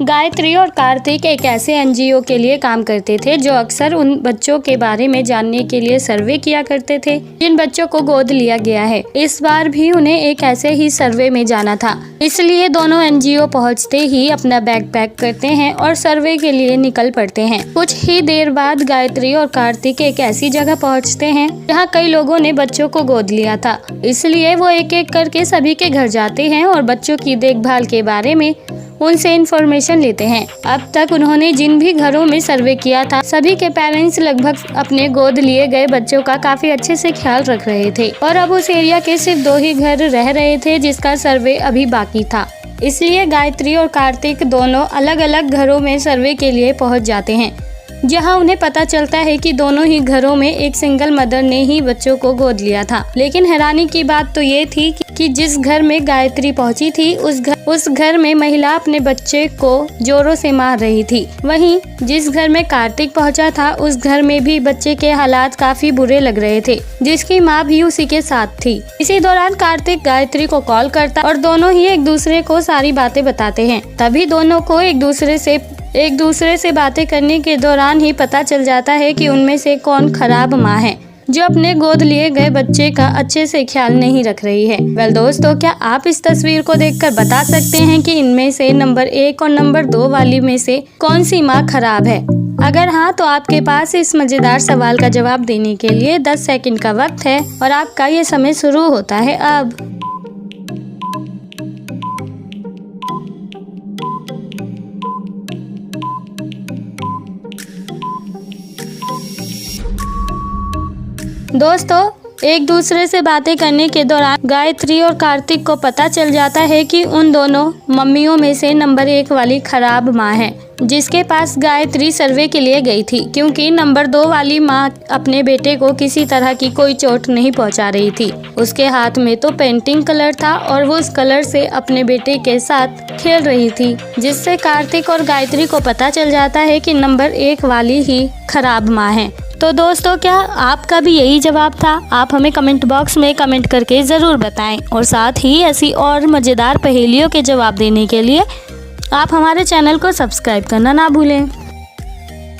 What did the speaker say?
गायत्री और कार्तिक एक ऐसे एनजीओ के लिए काम करते थे जो अक्सर उन बच्चों के बारे में जानने के लिए सर्वे किया करते थे जिन बच्चों को गोद लिया गया है। इस बार भी उन्हें एक ऐसे ही सर्वे में जाना था, इसलिए दोनों एनजीओ पहुंचते ही अपना बैग पैक करते हैं और सर्वे के लिए निकल पड़ते हैं। कुछ ही देर बाद गायत्री और कार्तिक एक ऐसी जगह पहुँचते हैं जहाँ कई लोगों ने बच्चों को गोद लिया था, इसलिए वो एक एक करके सभी के घर जाते हैं और बच्चों की देखभाल के बारे में उनसे इन्फॉर्मेशन लेते हैं। अब तक उन्होंने जिन भी घरों में सर्वे किया था, सभी के पेरेंट्स लगभग अपने गोद लिए गए बच्चों का काफी अच्छे से ख्याल रख रहे थे और अब उस एरिया के सिर्फ 2 ही घर रह रहे थे जिसका सर्वे अभी बाकी था। इसलिए गायत्री और कार्तिक दोनों अलग अलग घरों में सर्वे के लिए पहुंच जाते हैं, जहां उन्हें पता चलता है कि दोनों ही घरों में एक सिंगल मदर ने ही बच्चों को गोद लिया था। लेकिन हैरानी की बात तो ये थी कि जिस घर में गायत्री पहुंची थी उस घर में महिला अपने बच्चे को जोरों से मार रही थी। वहीं जिस घर में कार्तिक पहुंचा था उस घर में भी बच्चे के हालात काफी बुरे लग रहे थे, जिसकी माँ भी उसी के साथ थी। इसी दौरान कार्तिक गायत्री को कॉल करता और दोनों ही एक दूसरे को सारी बातें बताते हैं। तभी दोनों को एक दूसरे से बातें करने के दौरान ही पता चल जाता है कि उनमें से कौन खराब माँ है जो अपने गोद लिए गए बच्चे का अच्छे से ख्याल नहीं रख रही है। वेल दोस्तों, क्या आप इस तस्वीर को देखकर बता सकते हैं कि इनमें से नंबर 1 और नंबर 2 वाली में से कौन सी माँ खराब है? अगर हाँ, तो आपके पास इस मजेदार सवाल का जवाब देने के लिए 10 सेकंड का वक्त है और आपका ये समय शुरू होता है अब। दोस्तों, एक दूसरे से बातें करने के दौरान गायत्री और कार्तिक को पता चल जाता है कि उन दोनों मम्मियों में से नंबर 1 वाली खराब माँ है जिसके पास गायत्री सर्वे के लिए गई थी, क्योंकि नंबर 2 वाली माँ अपने बेटे को किसी तरह की कोई चोट नहीं पहुंचा रही थी। उसके हाथ में तो पेंटिंग कलर था और वो उस कलर से अपने बेटे के साथ खेल रही थी, जिससे कार्तिक और गायत्री को पता चल जाता है कि नंबर 1 वाली ही खराब माँ है। तो दोस्तों, क्या आपका भी यही जवाब था? आप हमें कमेंट बॉक्स में कमेंट करके ज़रूर बताएं और साथ ही ऐसी और मज़ेदार पहेलियों के जवाब देने के लिए आप हमारे चैनल को सब्सक्राइब करना ना भूलें।